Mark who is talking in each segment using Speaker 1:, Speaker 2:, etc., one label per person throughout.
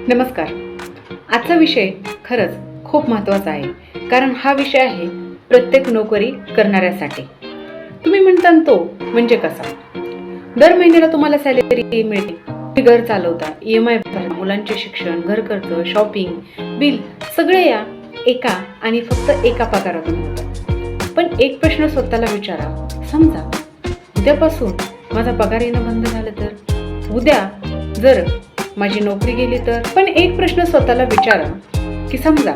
Speaker 1: नमस्कार. आजचा विषय खरंच खूप महत्त्वाचा आहे, कारण हा विषय आहे प्रत्येक नोकरी करणाऱ्यासाठी. तुम्ही म्हणता तो म्हणजे कसा? दर महिन्याला तुम्हाला सॅलरी मिळते, तुम्ही घर चालवता, EMI भरा, मुलांचे शिक्षण, घर खर्च, शॉपिंग, बिल सगळे या एका आणि फक्त एका पगारातून होतात. पण एक प्रश्न स्वतःला विचारा, समजा उद्यापासून माझा पगार येणं बंद झालं तर? उद्या जर माझी नोकरी गेली तर? पण एक प्रश्न स्वतःला विचारा की समजा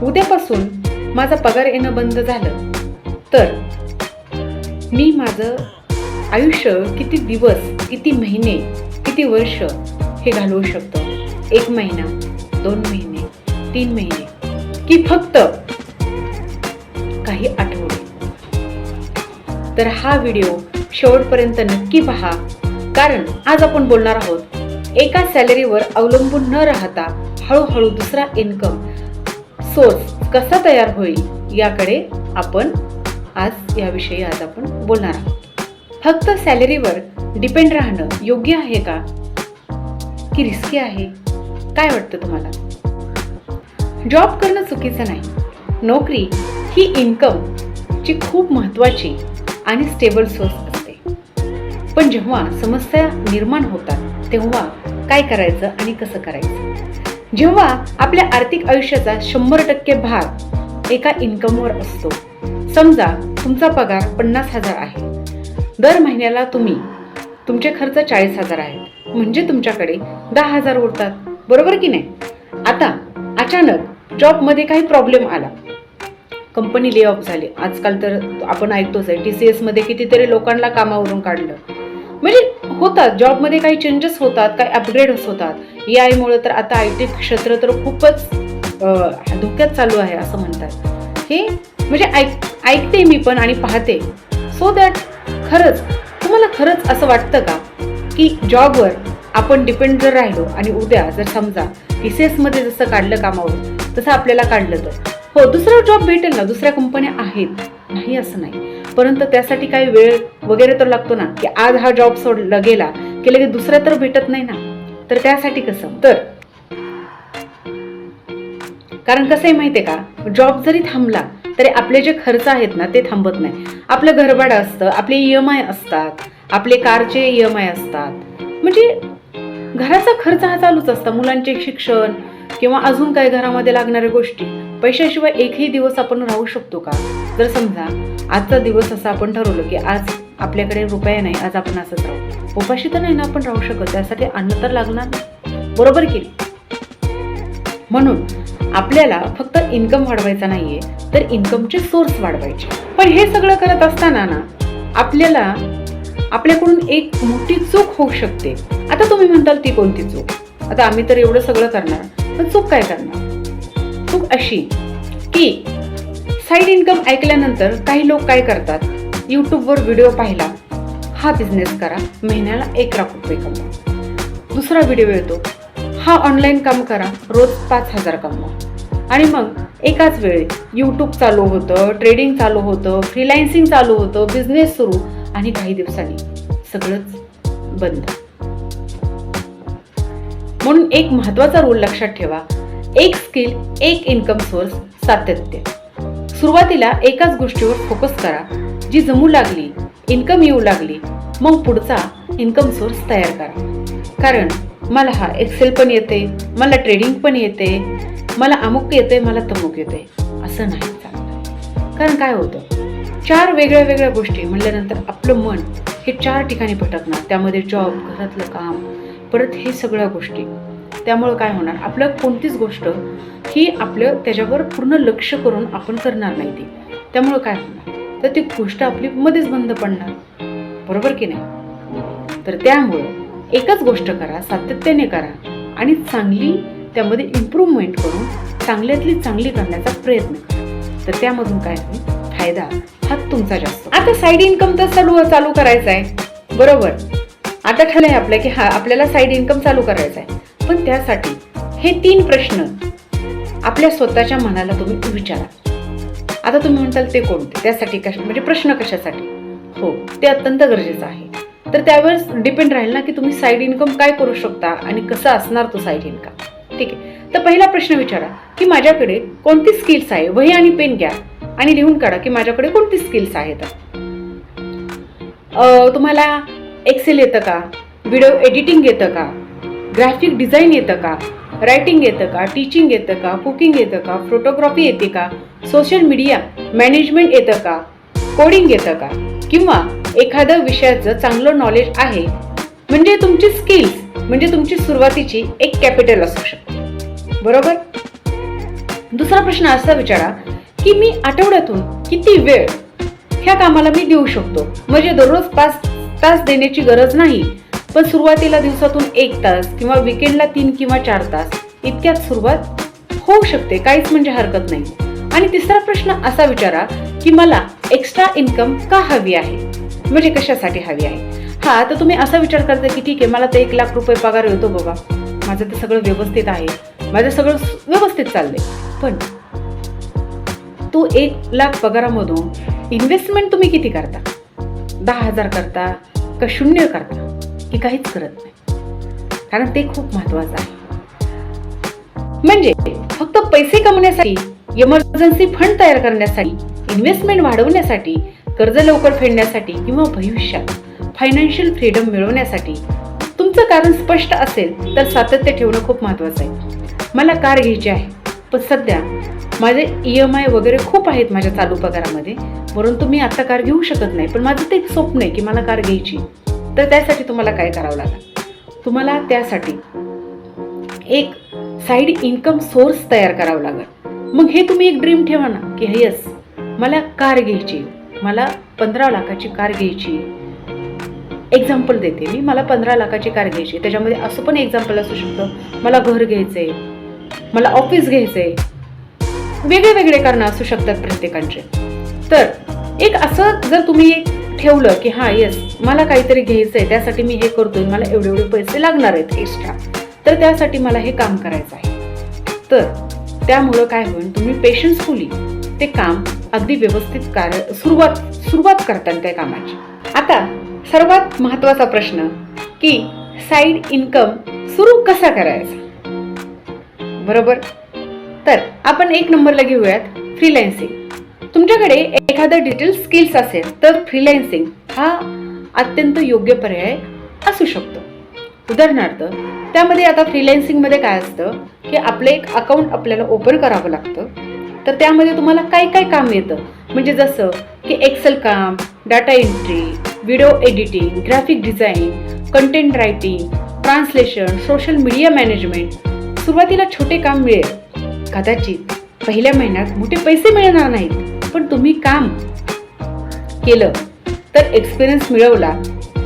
Speaker 1: उद्यापासून माझा पगार येणं बंद झालं तर मी माझं आयुष्य किती दिवस, किती महिने, किती वर्ष हे घालवू शकतो? 1 महिना, 2 महिने, 3 महिने की फक्त काही आठवडे? तर हा व्हिडिओ शेवटपर्यंत नक्की पहा, कारण आज आपण बोलणार आहोत एका सॅलरीवर अवलंबून न राहता हळूहळू दुसरा इन्कम सोर्स कसा तयार होईल याकडे आपण आज बोलणार आहोत. फक्त सॅलरीवर डिपेंड राहणं योग्य आहे का, की रिस्की आहे? काय वाटतं तुम्हाला? जॉब करणं चुकीचं नाही. नोकरी ही इन्कमची खूप महत्त्वाची आणि स्टेबल सोर्स असते. पण जेव्हा समस्या निर्माण होतात तेव्हा काय करायचं आणि कसं करायचं? जेव्हा आपल्या आर्थिक आयुष्याचा 100% भाग एका इन्कमवर असतो, समजा तुमचा पगार 50,000 आहे, दर महिन्याला तुमचे खर्च 40,000 आहेत, म्हणजे तुमच्याकडे 10,000 उरतात, बरोबर की नाही? आता अचानक जॉबमध्ये काही प्रॉब्लेम आला, कंपनी ले ऑफ झाली. आजकाल तर आपण ऐकतोच आहे, TCS मध्ये कितीतरी लोकांना कामावरून काढलं. म्हणजे होतात, जॉबमध्ये काही चेंजेस होतात, काही अपग्रेड्स होतात. AI मुळे तर आता IT क्षेत्र तर खूपच धोक्यात चालू आहे असं म्हणतात. हे म्हणजे ऐकते मी पण आणि पाहते. सो दॅट तुम्हाला खरंच असं वाटतं का की जॉबवर आपण डिपेंड जर राहिलो आणि उद्या जर समजा TCS मध्ये जसं काढलं कामावर तसं आपल्याला काढलं तर हो, दुसरा जॉब भेटेल ना, दुसऱ्या कंपन्या आहेत, नाही असं नाही. परंतु त्यासाठी काही वेळ वगैरे तर लागतो ना, की आज हा जॉब सोडला गेला की लगेच दुसरा तर भेटत नाही ना. तर त्यासाठी कसं? तर कारण कसं आहे माहितीये का, जॉब जरी थांबला तरी आपले जे खर्च आहेत ना ते थांबत नाही. आपलं घरभाडं असतं, आपले EMI असतात, आपले कारचे EMI असतात, म्हणजे घराचा खर्च हा चालूच असतो. मुलांचे शिक्षण किंवा अजून काही घरामध्ये लागणाऱ्या गोष्टी. पैशाशिवाय एकही दिवस आपण राहू शकतो का? जर समजा आजचा दिवस असा आपण ठरवलं की आज आपल्याकडे रुपया नाही, आज आपण असंच राहू, उपाशी तर नाही ना आपण राहू शकत. त्यासाठी अन्न तर लागणार नाही, बरोबर की? म्हणून आपल्याला फक्त इन्कम वाढवायचा नाहीये, तर इन्कमचे सोर्स वाढवायचे. पण हे सगळं करत असताना ना आपल्याकडून एक मोठी चूक होऊ शकते. आता तुम्ही म्हणताल ती कोणती चूक? आता आम्ही तर एवढं सगळं करणार, पण चूक काय करणार? चूक अशी की साईड इन्कम ऐकल्यानंतर काही लोक काय करतात, यूट्यूबवर व्हिडिओ पाहिला, हा बिझनेस करा, महिन्याला 1 लाख रुपये कमवा. दुसरा व्हिडिओ येतो, हा ऑनलाईन काम करा, रोज 5,000 कमवा. आणि मग एकाच वेळी यूट्यूब चालू होतं, ट्रेडिंग चालू होतं, फ्रीलान्सिंग चालू होतं, बिझनेस सुरू, आणि काही दिवसांनी सगळंच बंद. म्हणून एक महत्त्वाचा रूल लक्षात ठेवा, एक स्किल, एक इन्कम सोर्स, सातत्य. सुरुवातीला एकाच गोष्टीवर फोकस करा, जी जमू लागली, इन्कम येऊ लागली, मग पुढचा इन्कम सोर्स तयार करा. कारण मला हा एक्सेल पण येते, मला ट्रेडिंग पण येते, मला अमुक येते, मला तमुक येते, असं नाही चालतं. कारण काय होतं, 4 वेगळ्या गोष्टी म्हणल्यानंतर आपलं मन हे 4 ठिकाणी भटकणार. त्यामध्ये जॉब, घरातलं काम, परत हे सगळ्या गोष्टी. त्यामुळं काय होणार, आपलं कोणतीच गोष्ट ही आपलं त्याच्यावर पूर्ण लक्ष करून आपण करणार नाही ती. त्यामुळं काय होणार, तर ती गोष्ट आपली मध्येच बंद पडणार, बरोबर की नाही? तर त्यामुळं एकच गोष्ट करा, सातत्याने करा आणि चांगली त्यामध्ये इम्प्रूव्हमेंट करून चांगल्यातली चांगली करण्याचा प्रयत्न करा. तर त्यामधून काय होईल, फायदा हा तुमचा जास्त. आता साईड इन्कम तर चालू करायचा आहे, बरोबर? आता ठरलंय आपलं की आपल्याला साईड इन्कम चालू करायचा आहे. पण त्यासाठी हे 3 प्रश्न आपल्या स्वतःच्या मनाला तुम्ही विचारा. आता तुम्ही म्हणताल ते कोणते? त्यासाठी म्हणजे प्रश्न कशासाठी? हो, ते अत्यंत गरजेचं आहे. तर त्यावर डिपेंड राहील ना की तुम्ही साईड इन्कम काय करू शकता आणि कसं असणार तो साईड इन्कम. ठीक आहे. तर पहिला प्रश्न विचारा की माझ्याकडे कोणती स्किल्स आहे. वही आणि पेन घ्या आणि लिहून काढा की माझ्याकडे कोणती स्किल्स आहेत. तुम्हाला एक्सेल येतं का, व्हिडिओ एडिटिंग येतं का, ग्राफिक डिझाईन येतं का, रायटिंग येतं का, टीचिंग येतं का, कुकिंग येतं का, फोटोग्राफी येते का, सोशल मीडिया मॅनेजमेंट येतं का, कोडिंग येतं का, किंवा एखाद्या विषयाचं चांगलं नॉलेज आहे. म्हणजे तुमची स्किल्स म्हणजे तुमची सुरुवातीची एक कॅपिटल असू शकते. बरोबर. दुसरा प्रश्न असा विचारा की मी आठवड्यातून किती वेळ ह्या कामाला मी देऊ शकतो. म्हणजे दररोज 5 तास देण्याची गरज नाही, पण सुरुवातीला दिवसातून 1 तास किंवा विकेंडला 3 किंवा 4 तास इतक्यात सुरुवात होऊ शकते. काहीच म्हणजे हरकत नाही. आणि तिसरा प्रश्न असा विचारा की मला एक्स्ट्रा इन्कम का हवी आहे. म्हणजे कशासाठी हवी आहे. हा, तर तुम्ही असा विचार करता की ठीक आहे, मला तर 1 लाख रुपये पगार येतो बाबा, माझं तर सगळं व्यवस्थित आहे, माझं सगळं व्यवस्थित चाललंय. पण तो 1 लाख पगारामधून इन्व्हेस्टमेंट तुम्ही किती करता. 10,000 करता का 0 करता की काहीच करत नाही. कारण ते खूप महत्वाचं आहे. म्हणजे फक्त पैसे कमवण्यासाठी, इमर्जन्सी फंड तयार करण्यासाठी, इन्व्हेस्टमेंट वाढवण्यासाठी, कर्ज लवकर फेडण्यासाठी किंवा भविष्यात फायनान्शियल फ्रीडम मिळवण्यासाठी तुमचं कारण स्पष्ट असेल तर सातत्य ठेवणं खूप महत्वाचं आहे. मला कार घ्यायची आहे, पण सध्या माझे EMI वगैरे खूप आहेत माझ्या चालू पगारामध्ये, परंतु मी आता कार घेऊ शकत नाही. पण माझं ते एक स्वप्न आहे की मला कार घ्यायची. तर त्यासाठी तुम्हाला काय करावं लागेल. तुम्हाला त्यासाठी एक साईड इन्कम सोर्स तयार करावं लागेल. मग हे तुम्ही एक ड्रीम ठेवा ना की येस, मला कार घ्यायची, मला 15 लाखाची कार घ्यायची. एक्झाम्पल देते मी, मला 15 लाखाची कार घ्यायची. त्याच्यामध्ये असं पण एक्झाम्पल असू शकतं, मला घर घ्यायचंय, मला ऑफिस घ्यायचंय. वेगळे वेगळे कारणं असू शकतात प्रत्येकांचे. तर एक असं जर तुम्ही ठेवलं की हां येस, मला काहीतरी घ्यायचंय, त्यासाठी मी हे करतोय, मला एवढे एवढे पैसे लागणार आहेत एक्स्ट्रा, तर त्यासाठी मला हे काम करायचं आहे. तर त्यामुळं काय होईल, तुम्ही पेशन्सफुली ते काम अगदी व्यवस्थित सुरुवात करताना त्या कामाची. आता सर्वात महत्त्वाचा प्रश्न की साईड इन्कम सुरू कसा करायचा. बरोबर. तर आपण 1 नंबरला घेऊयात फ्रीलान्सिंग. तुमच्याकडे एखादा डिजिटल स्किल्स असेल तर फ्रीलान्सिंग हा अत्यंत योग्य पर्याय असू शकतो. उदाहरणार्थ त्यामध्ये आता फ्रीलान्सिंगमध्ये काय असतं की आपलं एक अकाउंट आपल्याला ओपन करावं लागतं. तर त्यामध्ये तुम्हाला काय काय काम येतं. म्हणजे जसं की एक्सेल काम, data entry, video editing, graphic design, content writing, translation, social media management. सुरुवातीला छोटे काम मिळेल, कदाचित पहिल्या महिन्यात मोठे पैसे मिळणार नाहीत, पण तुम्ही काम केलं तर एक्सपिरियन्स मिळवला,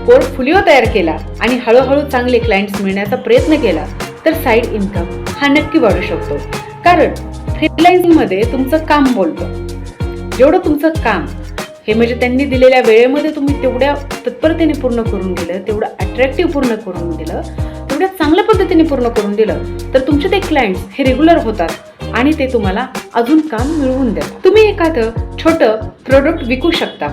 Speaker 1: पोर्टफोलिओ तयार केला आणि हळूहळू चांगले क्लायंट्स मिळण्याचा प्रयत्न केला तर साईड इन्कम हा नक्की वाढू शकतो. कारण फ्रीलान्सिंगमध्ये तुमचं काम बोलतं. जेवढं तुमचं काम हे म्हणजे त्यांनी दिलेल्या वेळेमध्ये तुम्ही तेवढ्या तत्परतेने पूर्ण करून दिलं, तेवढं अट्रॅक्टिव्ह पूर्ण करून दिलं, तेवढ्या चांगल्या पद्धतीने पूर्ण करून दिलं तर तुमचे ते क्लायंट्स हे रेग्युलर होतात आणि ते तुम्हाला अजून काम मिळवून देतात. तुम्ही एखादं छोटं प्रोडक्ट विकू शकता.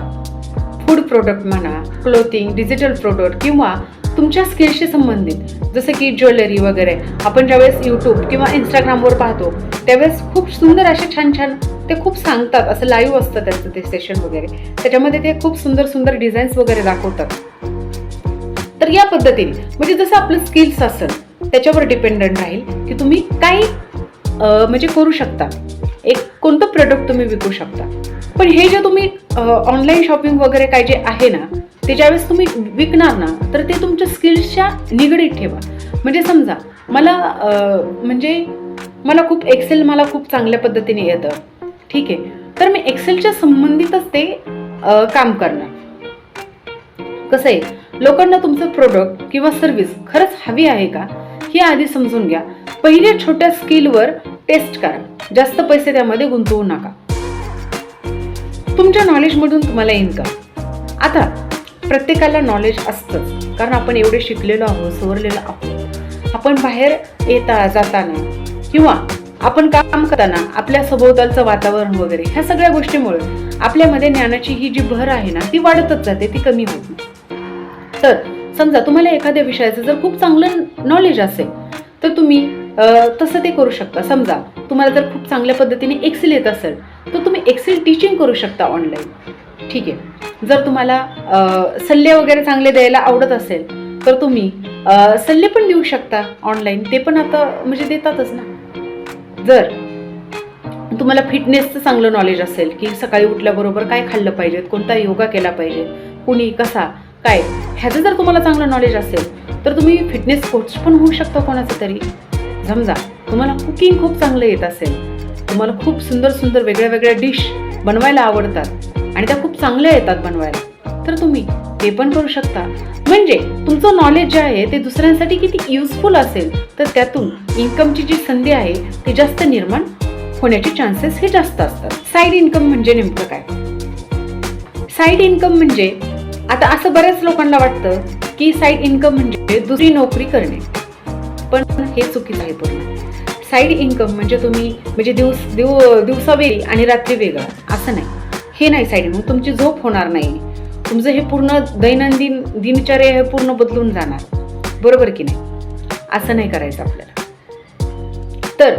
Speaker 1: फूड प्रोडक्ट म्हणा, क्लोथिंग, डिजिटल प्रोडक्ट किंवा तुमच्या स्किल्सशी संबंधित जसं की ज्वेलरी वगैरे. आपण ज्यावेळेस यूट्यूब किंवा इंस्टाग्रामवर पाहतो त्यावेळेस खूप सुंदर असे छान छान ते खूप सांगतात. असं लाईव्ह असतं त्यांचं ते सेशन वगैरे. त्याच्यामध्ये ते खूप सुंदर सुंदर डिझाईन्स वगैरे दाखवतात. तर या पद्धतीने म्हणजे जसं आपलं स्किल्स असेल त्याच्यावर डिपेंडंट राहील की तुम्ही काय म्हणजे करू शकता. एक कोणतं प्रोडक्ट तुम्ही विकू शकता. पण हे जे तुम्ही ऑनलाईन शॉपिंग वगैरे काय जे आहे ना, ते ज्यावेळेस तुम्ही विकणार ना तर ते तुमच्या स्किल्सच्या निगडीत ठेवा. म्हणजे समजा मला खूप एक्सेल मला खूप चांगल्या पद्धतीने येतं, ठीक आहे, तर मी एक्सेलच्या संबंधितच ते काम करणार. कसं आहे, लोकांना तुमचं प्रोडक्ट किंवा सर्व्हिस खरंच हवी आहे का हे आधी समजून घ्या. पहिल्या छोट्या स्किलवर टेस्ट करा, जास्त पैसे त्यामध्ये गुंतवू नका. तुमच्या नॉलेजमधून तुम्हाला इन्कम. आता प्रत्येकाला नॉलेज असतंच, कारण आपण एवढे शिकलेलो आहोत, सवरलेलो आहोत. आपण बाहेर येता जाताना किंवा आपण काम करताना आपल्या सभोवतालचं वातावरण वगैरे ह्या सगळ्या गोष्टीमुळे आपल्यामध्ये ज्ञानाची ही जी भर आहे ना ती वाढतच जाते, ती कमी होत नाही. तर समजा तुम्हाला एखाद्या विषयाचं जर खूप चांगलं नॉलेज असेल तर तुम्ही तसं ते करू शकता. समजा तुम्हाला जर खूप चांगल्या पद्धतीने एक्सेल येत असेल तर तुम्ही एक्सेल टीचिंग करू शकता ऑनलाईन. ठीक आहे. जर तुम्हाला सल्ले वगैरे चांगले द्यायला आवडत असेल तर तुम्ही सल्ले पण देऊ शकता ऑनलाईन. ते पण आता म्हणजे देतातच ना. जर तुम्हाला फिटनेसचं चांगलं नॉलेज असेल की सकाळी उठल्याबरोबर काय खाल्लं पाहिजे, कोणता योगा केला पाहिजे, कुणी कसा काय, ह्याचं जर तुम्हाला चांगलं नॉलेज असेल तर तुम्ही फिटनेस कोच पण होऊ शकता कोणाचं तरी. समजा तुम्हाला कुकिंग खूप चांगलं येत असेल, तुम्हाला खूप सुंदर सुंदर वेगळ्या वेगळ्या डिश बनवायला आवडतात आणि त्या खूप चांगल्या येतात बनवायला, तर तुम्ही ते पण करू शकता. म्हणजे तुमचं नॉलेज जे आहे ते दुसऱ्यांसाठी किती युजफुल असेल तर त्यातून इन्कमची जी संधी आहे ती जास्त निर्माण होण्याचे चान्सेस हे जास्त असतात. साईड इन्कम म्हणजे नेमकं काय? साईड इन्कम म्हणजे आता असं बऱ्याच लोकांना वाटतं की साईड इन्कम म्हणजे दुसरी नोकरी करणे, पण हे चुकीचं आहे पूर्ण. साईड इन्कम म्हणजे तुम्ही म्हणजे दिवसा वेगळी आणि रात्री वेगळं असं नाही. हे नाही साईड इन्कम. तुमची झोप होणार नाही, तुमचं हे पूर्ण दैनंदिन दिनचर्या हे पूर्ण बदलून जाणार, बरोबर की नाही? असं नाही करायचं आपल्याला. तर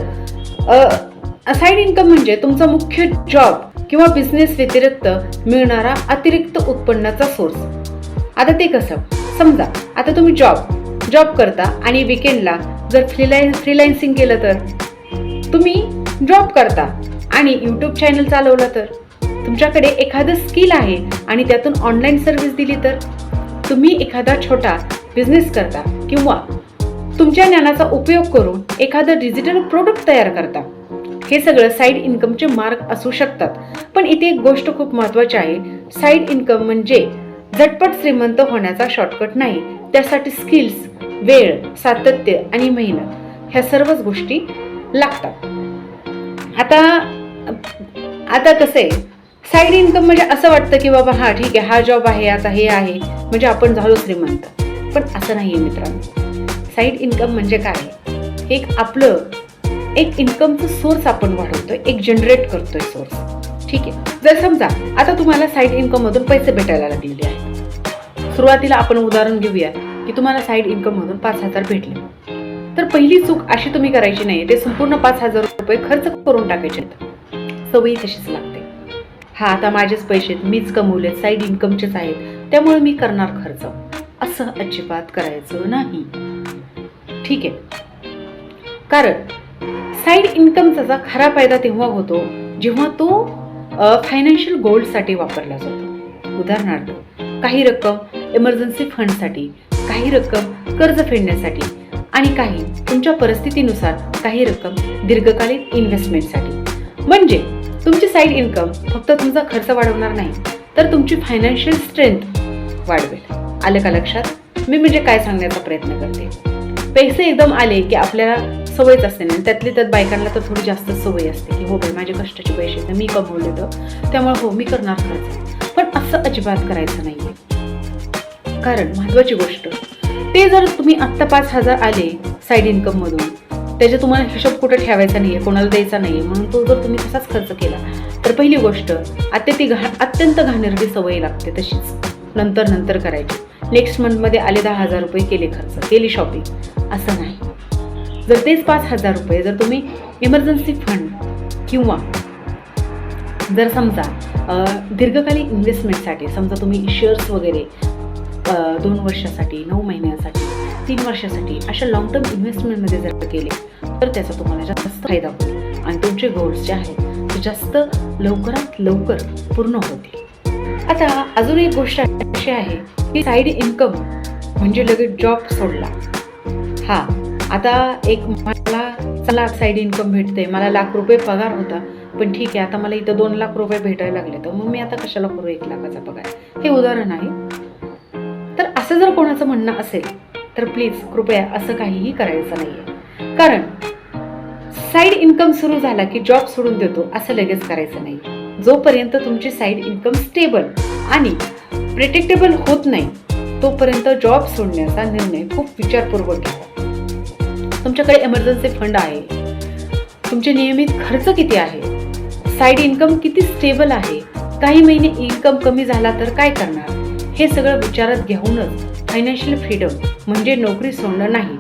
Speaker 1: साईड इन्कम म्हणजे तुमचा मुख्य जॉब किंवा बिझनेस व्यतिरिक्त मिळणारा अतिरिक्त उत्पन्नाचा सोर्स. आता ते कसं? समजा आता तुम्ही जॉब करता आणि विकेंडला जर फ्रीलान्सिंग केलं तर, तुम्ही जॉब करता आणि यूट्यूब चॅनल चालवलं तर, तुमच्याकडे एखादं स्किल आहे आणि त्यातून ऑनलाईन सर्व्हिस दिली तर, तुम्ही एखादा छोटा बिझनेस करता किंवा तुमच्या ज्ञानाचा उपयोग करून एखादं डिजिटल प्रोडक्ट तयार करता, हे सगळं साईड इन्कमचे मार्ग असू शकतात. पण इथे एक गोष्ट खूप महत्त्वाची आहे. साईड इन्कम म्हणजे झटपट श्रीमंत होण्याचा शॉर्टकट नाही. त्यासाठी स्किल्स, वेळ, सातत्य आणि मेहनत ह्या सर्वच गोष्टी लागतात. आता कसं आहे, साईड इन्कम म्हणजे असं वाटतं की बाबा हा ठीक आहे, हा जॉब आहे, आता हे आहे म्हणजे आपण झालो श्रीमंत. पण असं नाही आहे मित्रांनो. साईड इन्कम म्हणजे काय? एक इन्कमचं सोर्स आपण वाढवतोय, एक जनरेट करतोय सोर्स. ठीक आहे. जर समजा आता तुम्हाला साईड इन्कम मधून पैसे भेटायला लागलेले आहेत. सुरुवातीला आपण उदाहरण घेऊया की तुम्हाला साईड इन्कम मधून 5,000 भेटले. तर पहिली चूक अशी तुम्ही करायची नाही, ते संपूर्ण 5,000 रुपये खर्च करून टाकायचे. सवयी तशीच लागते. हा आता माझेच पैसे मीच कमवलेत, साईड इन्कमचेच आहेत, त्यामुळे मी करणार खर्च, असं अजिबात करायचं नाही. ठीक आहे. कारण साईड इन्कमचा खरा फायदा तेव्हा होतो जेव्हा तो फायनान्शियल गोल्ससाठी वापरला जातो. उदाहरणार्थ काही रक्कम इमर्जन्सी फंडसाठी, काही रक्कम कर्ज फेडण्यासाठी आणि काही तुमच्या परिस्थितीनुसार काही रक्कम दीर्घकालीन इन्व्हेस्टमेंटसाठी. म्हणजे तुमची साईड इन्कम फक्त तुमचा खर्च वाढवणार नाही तर तुमची फायनान्शियल स्ट्रेंथ वाढवेल. आलं का लक्षात? मी म्हणजे काय सांगण्याचा प्रयत्न करते. पैसे एकदम आले की आपल्याला सवयच असते ना, त्यातली त्यात बायकांना तर थोडी जास्त सवय असते की हो बाई माझे कष्टाचे पैसे तर मी कमवले तर त्यामुळे हो मी करणार खर्च. पण असं अजिबात करायचं नाहीये. कारण महत्वाची गोष्ट, ते जर तुम्ही आत्ता 5,000 आले साईड इन्कम मधून, त्याचे तुम्हाला हिशोब कुठं ठेवायचा नाहीये, कोणाला द्यायचा नाहीये, म्हणून तो जर तुम्ही तसाच खर्च केला तर पहिली गोष्ट अत्यंत घाणेरडी सवय लागते. तशीच नंतर करायची. नेक्स्ट मंथमध्ये आले 10,000 रुपये, केले खर्च, केली शॉपिंग, असं नाही. जर तेच 5,000 रुपये जर तुम्ही इमर्जन्सी फंड किंवा जर समजा दीर्घकालीन इन्व्हेस्टमेंटसाठी, समजा तुम्ही शेअर्स वगैरे 2 वर्षासाठी, 9 महिन्यांसाठी, 3 वर्षासाठी अशा लॉंग टर्म इन्व्हेस्टमेंटमध्ये जर केले तर त्याचा तुम्हाला जास्त फायदा होईल आणि तुमचे गोल्स जे आहेत ते जास्त लवकरात लवकर पूर्ण होतील. आता अजून एक गोष्ट अशी आहे की साईड इन्कम म्हणजे लगेच जॉब सोडला. हा आता एक मला चला साईड इन्कम भेटते, मला लाख रुपये पगार होता, पण ठीक आहे आता मला इथं 2 लाख रुपये भेटायला लागले तर मग मी आता कशाला करू 1 लाखाचा पगार. हे उदाहरण आहे. तर असं जर कोणाचं म्हणणं असेल तर प्लीज कृपया असं काहीही करायचं नाहीये. कारण साईड इन्कम सुरू झाला की जॉब सोडून देतो असं लगेच करायचं नाही. जोपर्यंत तुमची साईड इन्कम स्टेबल आणि प्रेडिक्टेबल होत नाही तोपर्यंत जॉब सोडण्याचा निर्णय खूप विचारपूर्वक घ्या. तुमच्याकडे इमर्जन्सी फंड आहे, तुमचे नियमित खर्च किती आहे, साईड इन्कम किती स्टेबल आहे, काही महिने इन्कम कमी झाला तर काय करणार, हे सगळं विचारात घेऊनच फायनान्शियल फ्रीडम म्हणजे नोकरी सोडणं नाही,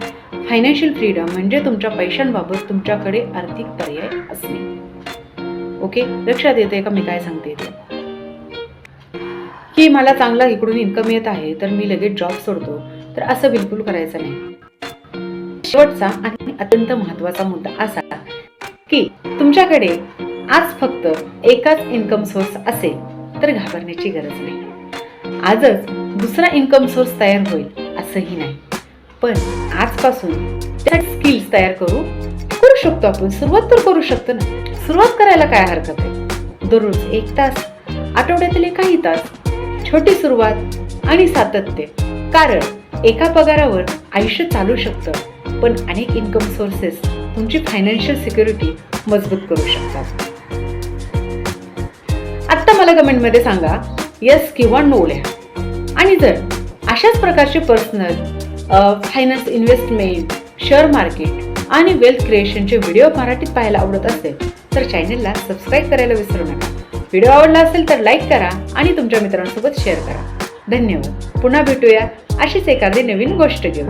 Speaker 1: फायनान्शियल फ्रीडम म्हणजे तुमच्या पैशांबाबत तुमच्याकडे आर्थिक पर्याय असणे. ओके, लक्षात येते का मी काय सांगते ते? की मला चांगला इकडून इन्कम येत आहे तर मी लगेच जॉब सोडतो, तर असं बिलकुल करायचं नाही. शेवटचा आणि अत्यंत महत्त्वाचा मुद्दा असा की तुमच्याकडे आज फक्त एकच इन्कम सोर्स असेल तर घाबरण्याची गरज नाही. आजच दुसरा इन्कम सोर्स तयार होईल असंही नाही, पण आजपासून त्या स्किल्स तयार करू शकतो आपण. सुरुवात तर करू शकतो ना. सुरुवात करायला काय हरकत आहे? दररोज 1 तास, आठवड्यातले काही तास, छोटी सुरुवात आणि सातत्य. कारण एका पगारावर आयुष्य चालू शकतं, पण अनेक इन्कम सोर्सेस तुमची फायनान्शियल सिक्युरिटी मजबूत करू शकतात. आत्ता मला कमेंटमध्ये सांगा येस किंवा नो लिहा. आणि जर अशाच प्रकारचे personal finance, investment, share market आणि वेल्थ क्रिएशनचे व्हिडिओ मराठीत पाहायला आवडत असेल तर चॅनलला सबस्क्राईब करायला विसरू नका. व्हिडिओ आवडला असेल तर लाईक करा आणि तुमच्या मित्रांसोबत शेअर करा. धन्यवाद. पुन्हा भेटूया अशीच एखादी नवीन गोष्ट घेऊन.